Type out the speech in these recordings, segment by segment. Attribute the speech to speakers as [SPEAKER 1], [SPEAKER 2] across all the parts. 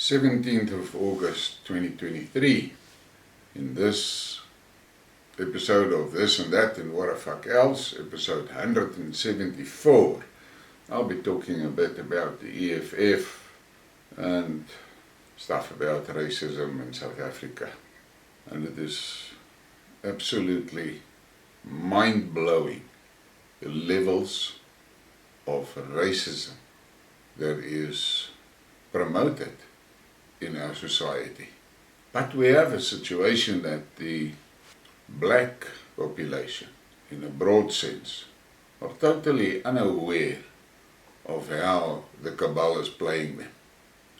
[SPEAKER 1] 17th of August 2023. In this episode of This and That and What the Fuck Else, episode 174, I'll be talking a bit about the EFF and stuff about racism in South Africa. And it is absolutely mind-blowing the levels of racism that is promoted in our society. But we have a situation that the black population, in a broad sense, are totally unaware of how the cabal is playing them.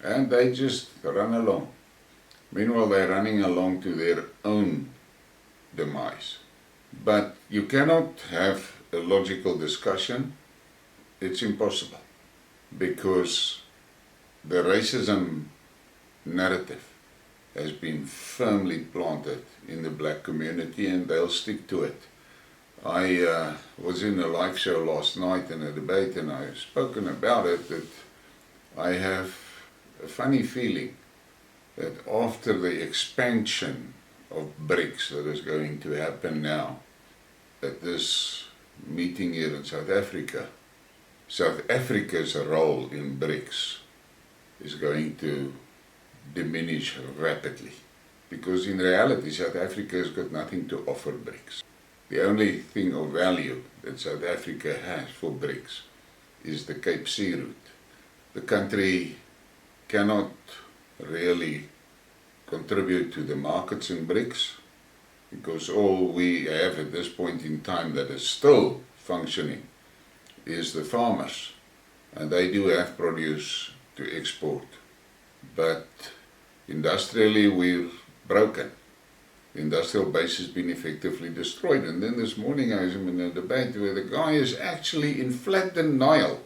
[SPEAKER 1] And they just run along. Meanwhile, they're running along to their own demise. But you cannot have a logical discussion. It's impossible. Because the racism narrative has been firmly planted in the black community and they'll stick to it. I was in a live show last night in a debate and I've spoken about it, that I have a funny feeling that after the expansion of BRICS that is going to happen now at this meeting here in South Africa's role in BRICS is going to diminish rapidly, because in reality South Africa has got nothing to offer BRICS. The only thing of value that South Africa has for BRICS is the Cape Sea route. The country cannot really contribute to the markets in BRICS, because all we have at this point in time that is still functioning is the farmers, and they do have produce to export. But industrially we're broken. The industrial base has been effectively destroyed. And then this morning I was in a debate where the guy is actually in flat denial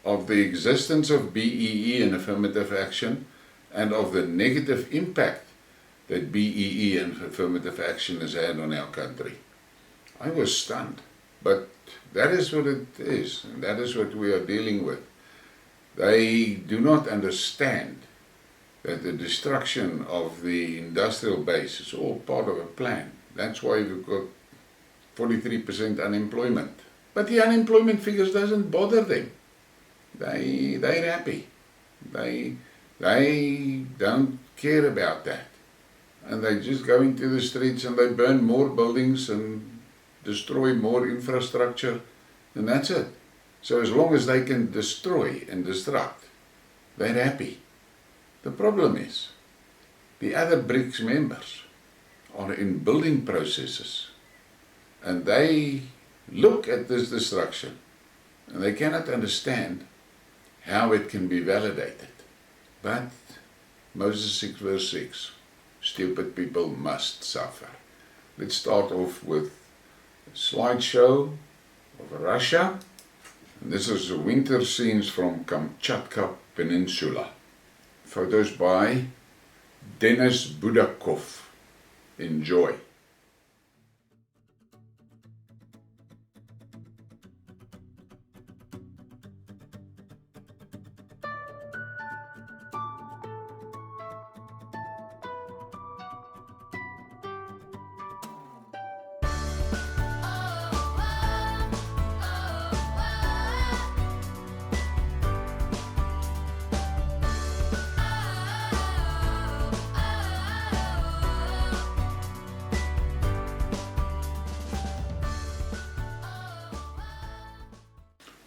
[SPEAKER 1] of the existence of BEE and affirmative action and of the negative impact that BEE and affirmative action has had on our country. I was stunned. But that is what it is, and that is what we are dealing with. They do not understand that the destruction of the industrial base is all part of a plan. That's why we've got 43% unemployment. But the unemployment figures doesn't bother them. They're happy. They don't care about that. And they just go into the streets and they burn more buildings and destroy more infrastructure, and that's it. So as long as they can destroy and destruct, they're happy. The problem is, the other BRICS members are in building processes, and they look at this destruction, and they cannot understand how it can be validated. But Moses 6 verse 6, stupid people must suffer. Let's start off with a slideshow of Russia. And this is the winter scenes from Kamchatka Peninsula. Photos by Denis Budakov. Enjoy.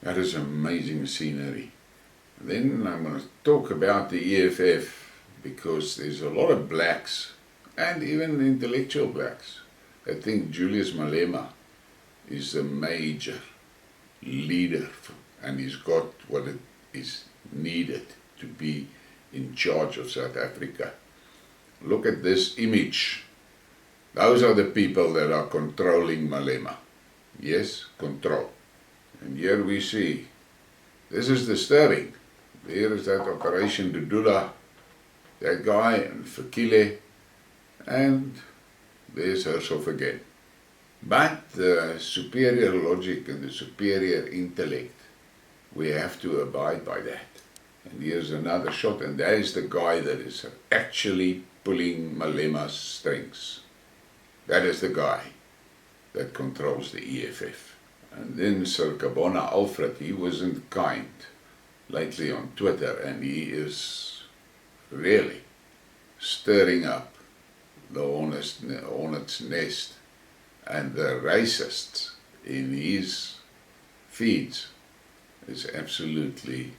[SPEAKER 1] That is amazing scenery. Then I'm going to talk about the EFF, because there's a lot of blacks, and even intellectual blacks, that think Julius Malema is the major leader, and he's got what it is needed to be in charge of South Africa. Look at this image. Those are the people that are controlling Malema. Yes, control. And here we see, this is disturbing. There is that Operation Dudula, that guy, and Fikile, and there's herself again. But the superior logic and the superior intellect, we have to abide by that. And here's another shot, and that is the guy that is actually pulling malema's strings. That is the guy that controls the EFF. And then Sir Kabona Alfred, he wasn't kind lately on Twitter, and he is really stirring up the hornet's nest and the racists in his feeds is absolutely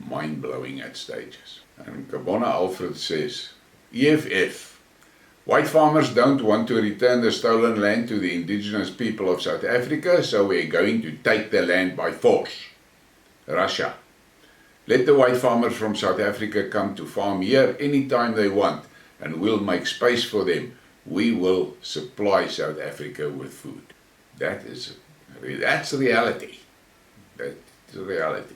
[SPEAKER 1] mind-blowing at stages. And Kabona Alfred says, EFF, white farmers don't want to return the stolen land to the indigenous people of South Africa, so we're going to take the land by force. Russia, let the white farmers from South Africa come to farm here anytime they want, and we'll make space for them. We will supply South Africa with food. That's reality. That's reality.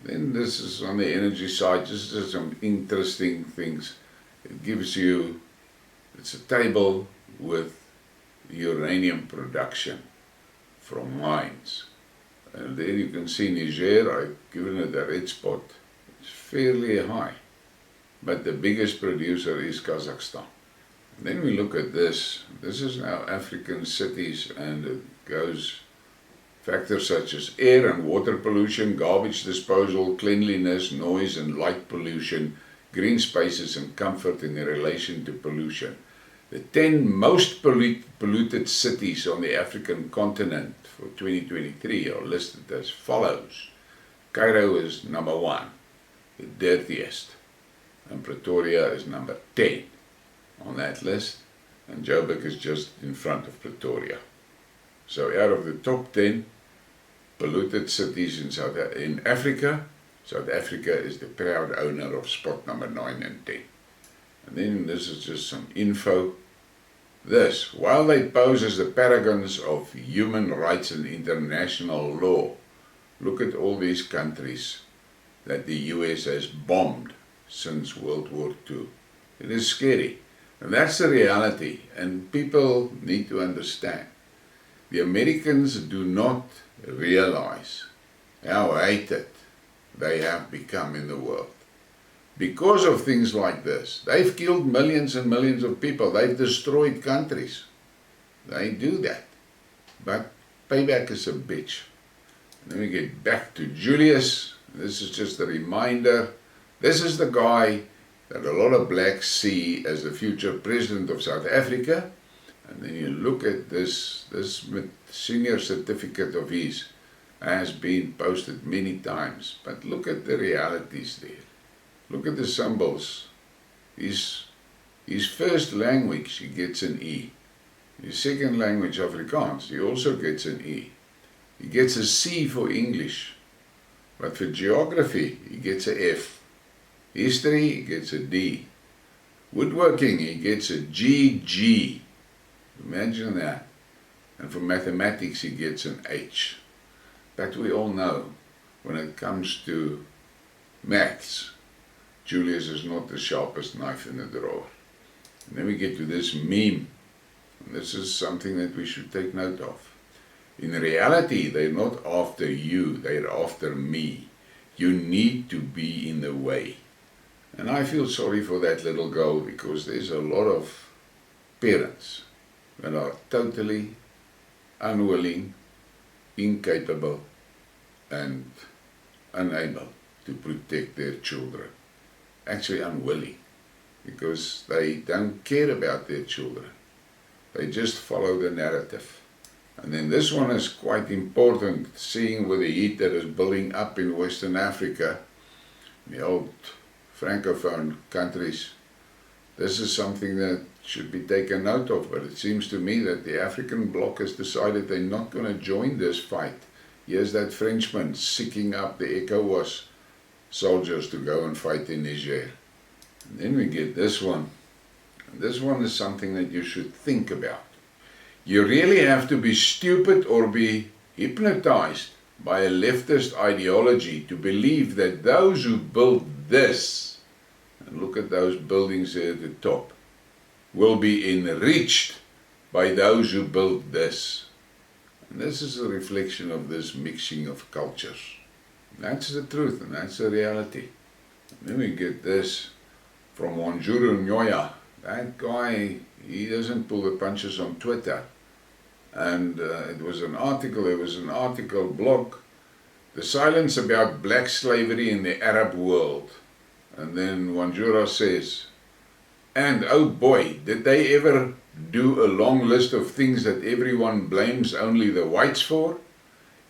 [SPEAKER 1] Then this is on the energy side, just some interesting things. It gives you, it's a table with uranium production from mines. And there you can see Niger, I've given it a red spot. It's fairly high. But the biggest producer is Kazakhstan. And then we look at this. This is now African cities, and it goes factors such as air and water pollution, garbage disposal, cleanliness, noise and light pollution, green spaces and comfort in relation to pollution. The 10 most polluted cities on the African continent for 2023 are listed as follows. Cairo is number 1, the dirtiest, and Pretoria is number 10 on that list, and Joburg is just in front of Pretoria. So out of the top 10 polluted cities in Africa, South Africa is the proud owner of spot number 9 and 10. And then this is just some info. This, while they pose as the paragons of human rights and international law, look at all these countries that the US has bombed since World War II. It is scary. And that's the reality, and people need to understand. The Americans do not realize how hated they have become in the world. Because of things like this, they've killed millions and millions of people. They've destroyed countries. They do that. But payback is a bitch. And then we get back to Julius. This is just a reminder. This is the guy that a lot of blacks see as the future president of South Africa. And then you look at this senior certificate of his has been posted many times. But look at the realities there. Look at the symbols. His first language, he gets an E. His second language, Afrikaans, he also gets an E. He gets a C for English. But for geography, he gets a F. History, he gets a D. Woodworking, he gets a GG. Imagine that. And for mathematics, he gets an H. But we all know, when it comes to maths, Julius is not the sharpest knife in the drawer. And then we get to this meme. And this is something that we should take note of. In reality, they're not after you, they're after me. You need to be in the way. And I feel sorry for that little girl, because there's a lot of parents that are totally unwilling, incapable, and unable to protect their children. Actually unwilling, because they don't care about their children. They just follow the narrative. And then this one is quite important, seeing where the heat that is building up in Western Africa, the old Francophone countries. This is something that should be taken note of, but it seems to me that the African bloc has decided they're not going to join this fight. Here's that Frenchman seeking up the ECOWAS soldiers to go and fight in Niger. And then we get this one. And this one is something that you should think about. You really have to be stupid or be hypnotized by a leftist ideology to believe that those who build this, and look at those buildings there at the top, will be enriched by those who build this. And this is a reflection of this mixing of cultures. That's the truth, and that's the reality. Then we get this from Wanjuru Nyoya. That guy, he doesn't pull the punches on Twitter. And there was an article blog, the silence about black slavery in the Arab world. And then Wanjura says, and oh boy, did they ever do a long list of things that everyone blames only the whites for?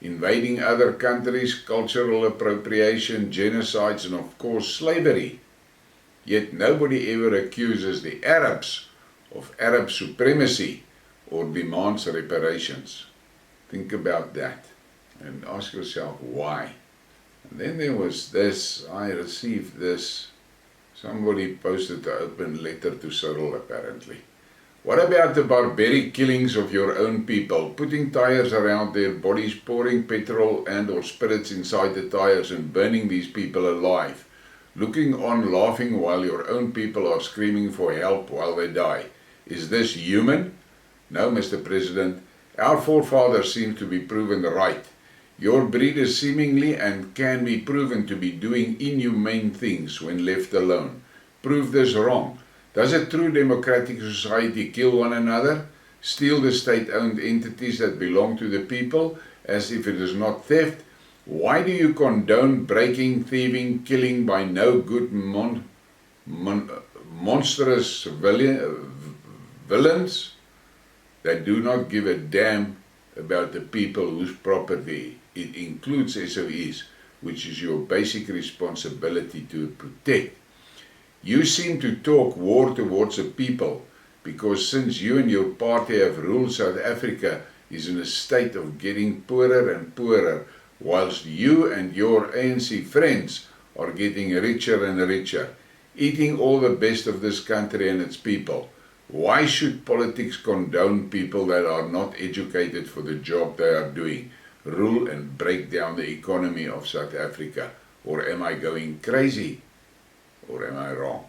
[SPEAKER 1] Invading other countries, cultural appropriation, genocides, and of course slavery. Yet nobody ever accuses the Arabs of Arab supremacy or demands reparations. Think about that and ask yourself why. And then there was this, I received this, somebody posted an open letter to Cyril apparently. What about the barbaric killings of your own people, putting tires around their bodies, pouring petrol and or spirits inside the tires and burning these people alive, looking on laughing while your own people are screaming for help while they die? Is this human? No, Mr. President, our forefathers seem to be proven right. Your breeders seemingly and can be proven to be doing inhumane things when left alone. Prove this wrong. Does a true democratic society kill one another, steal the state-owned entities that belong to the people as if it is not theft? Why do you condone breaking, thieving, killing by no good monstrous villains that do not give a damn about the people whose property it includes SOEs, which is your basic responsibility to protect? You seem to talk war towards the people because since you and your party have ruled, South Africa is in a state of getting poorer and poorer, whilst you and your ANC friends are getting richer and richer, eating all the best of this country and its people. Why should politics condone people that are not educated for the job they are doing, rule and break down the economy of South Africa? Or am I going crazy? Or am I wrong?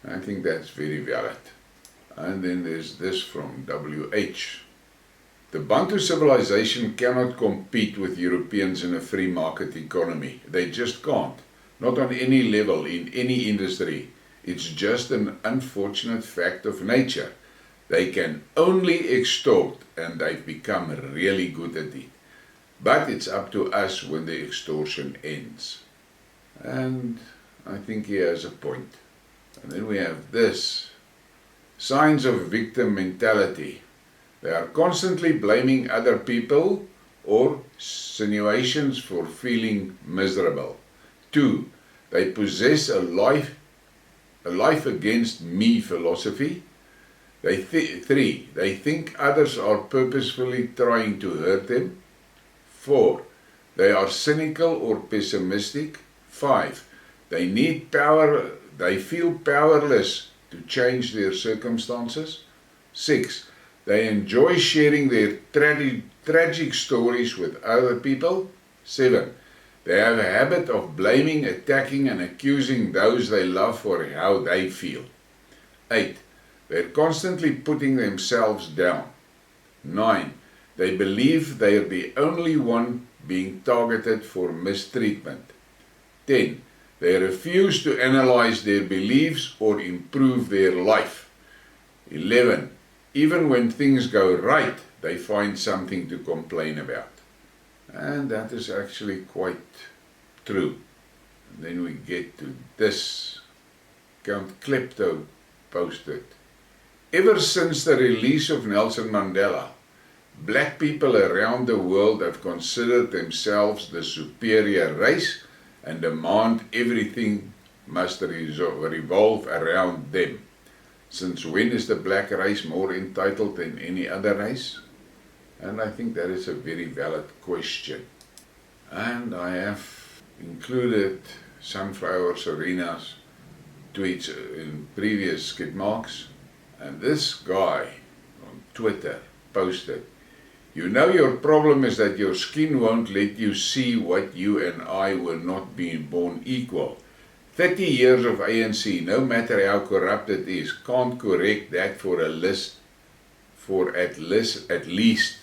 [SPEAKER 1] I think that's very valid. And then there's this from WH. The Bantu civilization cannot compete with Europeans in a free market economy. They just can't. Not on any level, in any industry. It's just an unfortunate fact of nature. They can only extort, and they've become really good at it. But it's up to us when the extortion ends. And I think he has a point. And then we have this. Signs of victim mentality. They are constantly blaming other people or situations for feeling miserable. 2. They possess a life against me philosophy. 3. They think others are purposefully trying to hurt them. 4. They are cynical or pessimistic. 5. They need power. They feel powerless to change their circumstances. 6. They enjoy sharing their tragic stories with other people. 7. They have a habit of blaming, attacking and accusing those they love for how they feel. 8. They're constantly putting themselves down. 9. They believe they're the only one being targeted for mistreatment. 10. They refuse to analyze their beliefs or improve their life. 11. Even when things go right, they find something to complain about. And that is actually quite true. And then we get to this. Count Klepto posted. Ever since the release of Nelson Mandela, black people around the world have considered themselves the superior race and demand everything must revolve around them. Since when is the black race more entitled than any other race? And I think that is a very valid question. And I have included Sunflower Serena's tweets in previous Skidmarks. And this guy on Twitter posted, "You know your problem is that your skin won't let you see what you and I were not being born equal. 30 years of ANC, no matter how corrupt it is, can't correct that for at least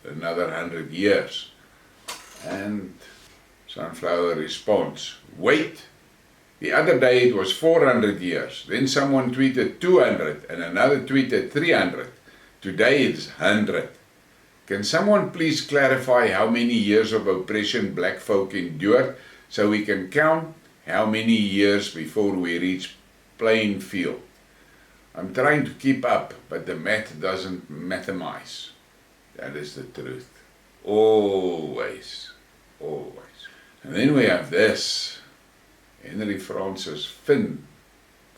[SPEAKER 1] another 100 years. And Sunflower responds, "Wait, The other day it was 400 years. Then someone tweeted 200 and another tweeted 300. Today it's 100. Can someone please clarify how many years of oppression black folk endured so we can count how many years before we reach playing field? I'm trying to keep up, but the math doesn't mathemize. That is the truth. Always. Always. And then we have this. Henry Francis Finn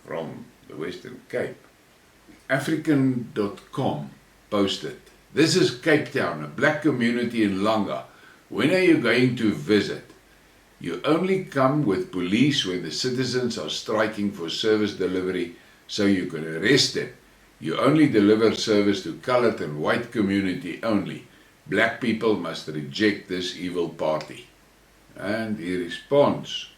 [SPEAKER 1] from the Western Cape. African.com posted, "This is Cape Town, a black community in Langa. When are you going to visit? You only come with police when the citizens are striking for service delivery so you can arrest them. You only deliver service to colored and white community only. Black people must reject this evil party." And he responds,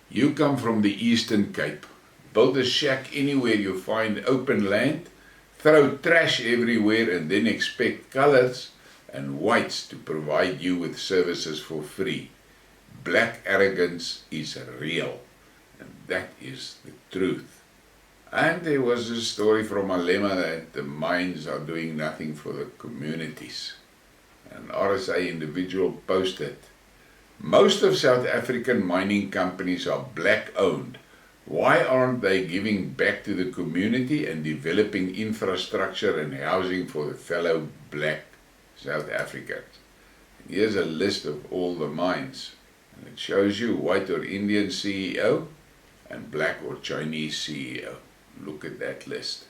[SPEAKER 1] "You come from the Eastern Cape. Build a shack anywhere you find open land, throw trash everywhere and then expect colors and whites to provide you with services for free. Black arrogance is real." And that is the truth. And there was a story from Malema that the mines are doing nothing for the communities. An RSA individual posted, "Most of South African mining companies are black owned. Why aren't they giving back to the community and developing infrastructure and housing for the fellow black South Africans?" And here's a list of all the mines. And it shows you white or Indian CEO and black or Chinese CEO. Look at that list.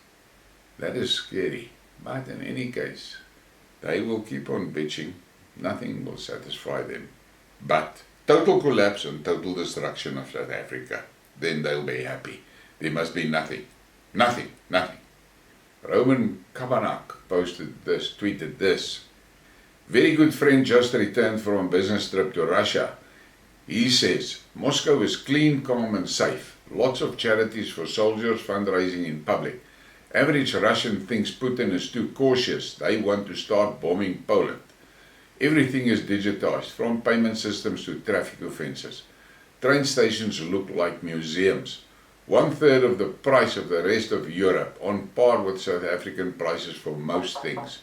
[SPEAKER 1] That is scary. But in any case, they will keep on bitching. Nothing will satisfy them. But total collapse and total destruction of South Africa. Then they'll be happy. There must be nothing. Nothing. Nothing. Roman Kabanak posted this, tweeted this. "Very good friend just returned from a business trip to Russia. He says, Moscow is clean, calm and safe. Lots of charities for soldiers, fundraising in public. Average Russian thinks Putin is too cautious. They want to start bombing Poland. Everything is digitized, from payment systems to traffic offences. Train stations look like museums. 1/3 of the price of the rest of Europe, on par with South African prices for most things.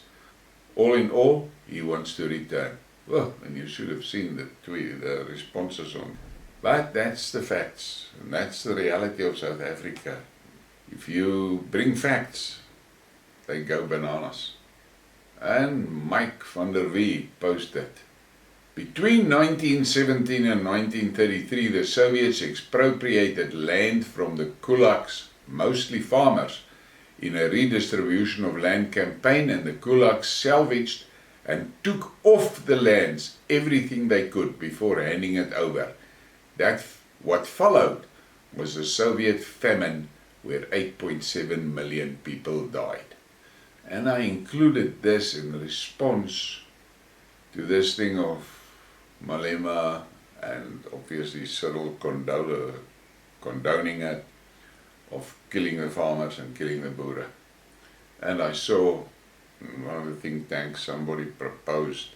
[SPEAKER 1] All in all, he wants to return." Well, and you should have seen the responses on. But that's the facts, and that's the reality of South Africa. If you bring facts, they go bananas. And Mike van der Wee posted, "Between 1917 and 1933, the Soviets expropriated land from the kulaks, mostly farmers, in a redistribution of land campaign, and the kulaks salvaged and took off the lands everything they could before handing it over. What followed was a Soviet famine where 8.7 million people died." And I included this in response to this thing of Malema and obviously Cyril condoning it, of killing the farmers and killing the boere. And I saw in one of the think tanks somebody proposed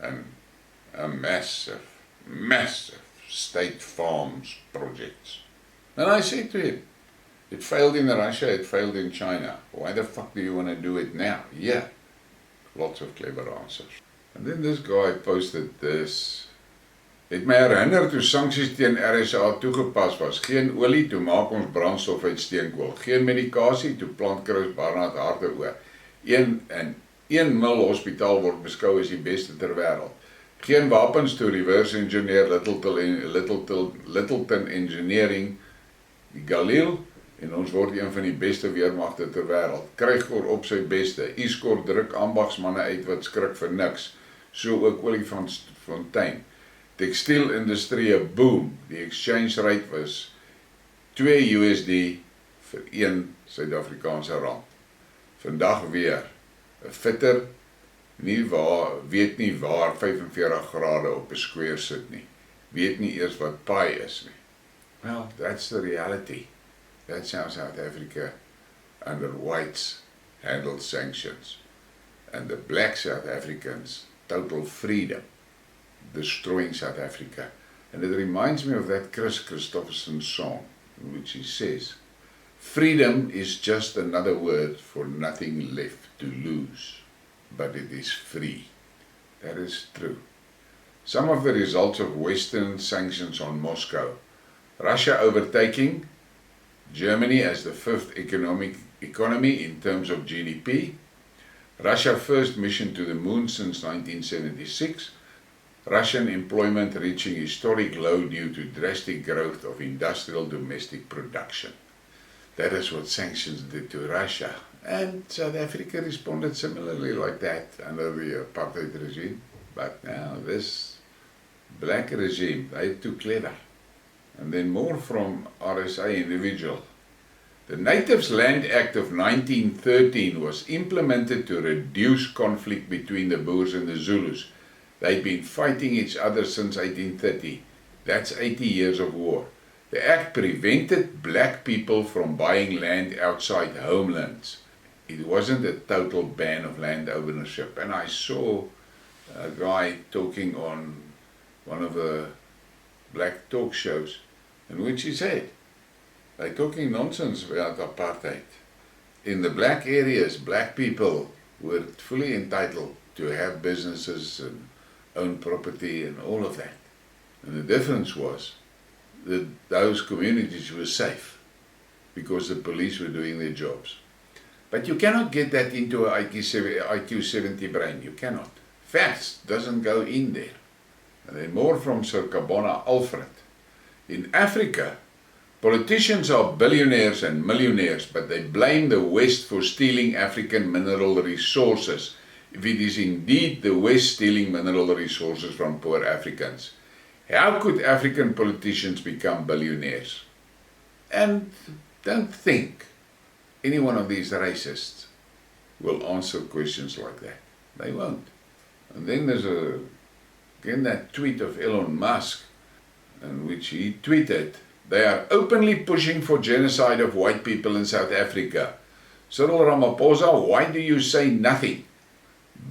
[SPEAKER 1] a massive state farms projects. And I said to him, it failed in Russia, it failed in China. Why the fuck do you want to do it now? Yeah, lots of clever answers. And then this guy posted this. "Het my herinner toe sanksies teen RSA toegepas was. Geen olie, toe maak ons brandstof uit steenkool. Geen medikasie, toe plant Chris Barnard harte oor. Een mil hospitaal word beskou as die beste ter wêreld. Geen wapens, toe reverse engineer Littleton Engineering, die Galil, en ons word een van die beste weermagte ter wêreld. Krygor op sy beste. Iskor druk ambagsmanne uit wat skrik vir niks. So ook Olifantsfontein. Tekstielindustrie boom. Die exchange rate was 2 USD vir 1 Suid-Afrikaanse rand. Vandag weer, 'n fitter weet nie waar 45 grade op 'n square sit nie. Weet nie eers wat pi is nie. Well, that's the reality. That's how South Africa under whites handled sanctions. And the black South Africans, total freedom, destroying South Africa. And it reminds me of that Chris Christopherson song, in which he says, freedom is just another word for nothing left to lose, but it is free. That is true. Some of the results of Western sanctions on Moscow: Russia overtaking Germany as the fifth economy in terms of GDP, Russia first mission to the moon since 1976, Russian employment reaching historic low due to drastic growth of industrial domestic production. That is what sanctions did to Russia. And South Africa responded similarly like that under the apartheid regime. But now this black regime, they're too clever. And then more from RSA individual. The Natives Land Act of 1913 was implemented to reduce conflict between the Boers and the Zulus. They've been fighting each other since 1830. That's 80 years of war. The act prevented black people from buying land outside homelands. It wasn't a total ban of land ownership. And I saw a guy talking on one of the black talk shows in which he said, they're talking nonsense about apartheid. In the black areas, black people were fully entitled to have businesses and own property and all of that. And the difference was that those communities were safe because the police were doing their jobs. But you cannot get that into an IQ 70 brain. You cannot. Facts doesn't go in there. And then more from Sir Kabona Alfred. In Africa, politicians are billionaires and millionaires, but they blame the West for stealing African mineral resources, if it is indeed the West stealing mineral resources from poor Africans. How could African politicians become billionaires? And don't think any one of these racists will answer questions like that. They won't. And then there's again that tweet of Elon Musk, in which he tweeted, they are openly pushing for genocide of white people in South Africa. Cyril Ramaphosa, why do you say nothing?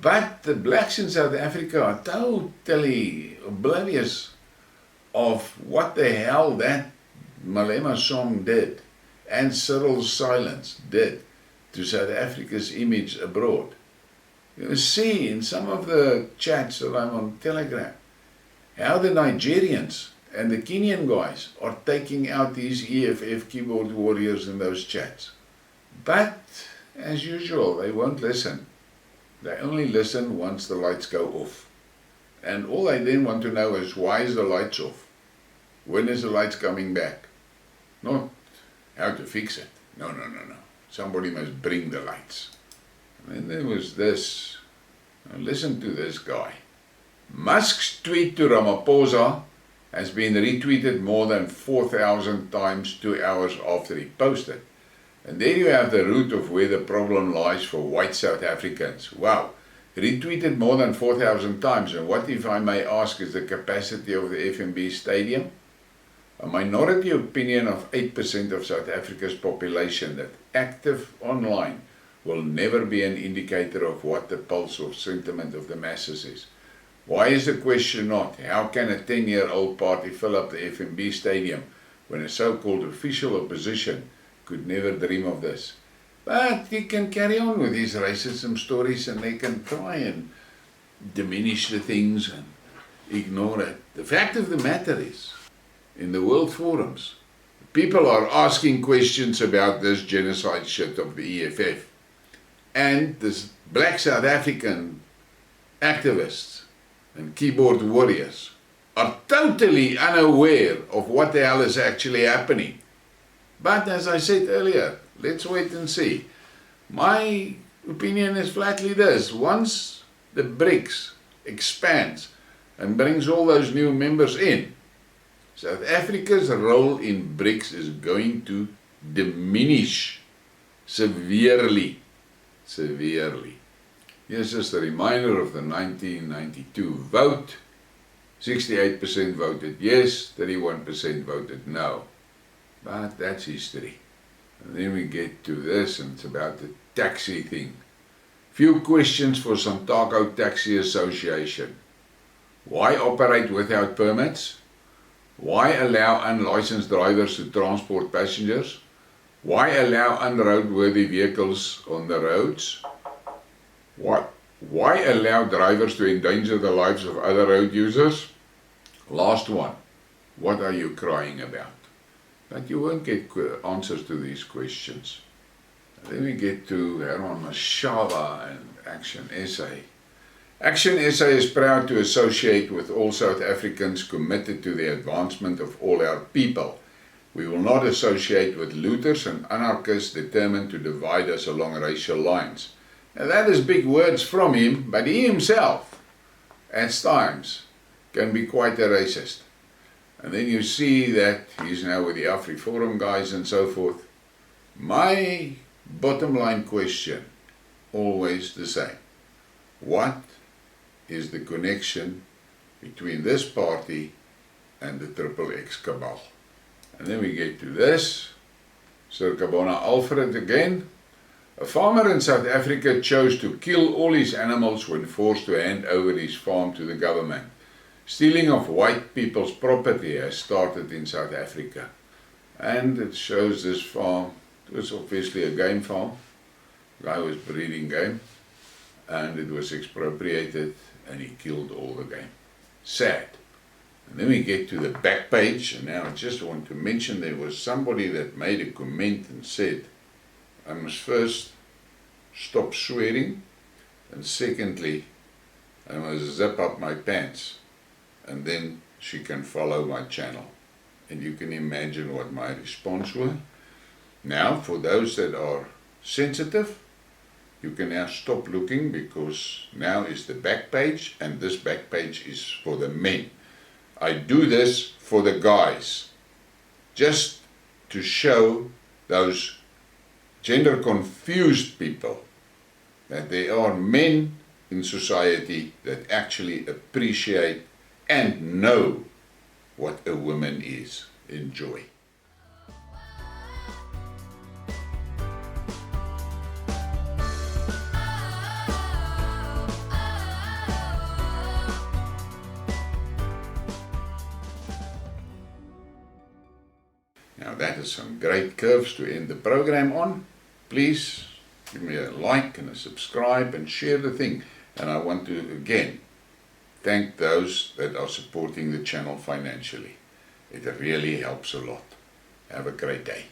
[SPEAKER 1] But the blacks in South Africa are totally oblivious of what the hell that Malema song did and Cyril's silence did to South Africa's image abroad. You see in some of the chats that I'm on Telegram, how the Nigerians and the Kenyan guys are taking out these EFF keyboard warriors in those chats. But, as usual, they won't listen. They only listen once the lights go off. And all they then want to know is, why is the lights off? When is the lights coming back? Not how to fix it. No. Somebody must bring the lights. And then there was this. Now listen to this guy. Musk's tweet to Ramaphosa has been retweeted more than 4,000 times 2 hours after he posted. And there you have the root of where the problem lies for white South Africans. Wow, retweeted more than 4,000 times. And what, if I may ask, is the capacity of the FNB stadium? A minority opinion of 8% of South Africa's population that active online will never be an indicator of what the pulse or sentiment of the masses is. Why is the question not, how can a 10-year-old party fill up the FNB stadium when a so-called official opposition could never dream of this? But he can carry on with his racism stories and they can try and diminish the things and ignore it. The fact of the matter is, in the world forums, people are asking questions about this genocide shit of the EFF. And this black South African activists and keyboard warriors are totally unaware of what the hell is actually happening. But as I said earlier, let's wait and see. My opinion is flatly this: once the BRICS expands and brings all those new members in, South Africa's role in BRICS is going to diminish severely. Here's just a reminder of the 1992 vote. 68% voted yes, 31% voted no. But that's history. And then we get to this, and it's about the taxi thing. Few questions for Santaco Taxi Association. Why operate without permits? Why allow unlicensed drivers to transport passengers? Why allow unroadworthy vehicles on the roads? Why allow drivers to endanger the lives of other road users? Last one. What are you crying about? But you won't get answers to these questions. Then we get to Herman Mashaba and Action SA. Action SA is proud to associate with all South Africans committed to the advancement of all our people. We will not associate with looters and anarchists determined to divide us along racial lines. Now that is big words from him, but he himself, at times, can be quite a racist. And then you see that he's now with the AfriForum guys and so forth. My bottom line question, always the same. What is the connection between this party and the XXX cabal? And then we get to this, Sir Kabona Alfred again. A farmer in South Africa chose to kill all his animals when forced to hand over his farm to the government. Stealing of white people's property has started in South Africa. And it shows this farm. It was obviously a game farm. The guy was breeding game. And it was expropriated and he killed all the game. Sad. And then we get to the back page. And now I just want to mention there was somebody that made a comment and said, I must first stop swearing. And secondly, I must zip up my pants. And then she can follow my channel. And you can imagine what my response was. Now, for those that are sensitive, you can now stop looking because now is the back page and this back page is for the men. I do this for the guys, just to show those gender confused people that there are men in society that actually appreciate and know what a woman is. Enjoy. Now that is some great curves to end the program on. Please give me a like and a subscribe and share the thing. And I want to again thank those that are supporting the channel financially. It really helps a lot. Have a great day.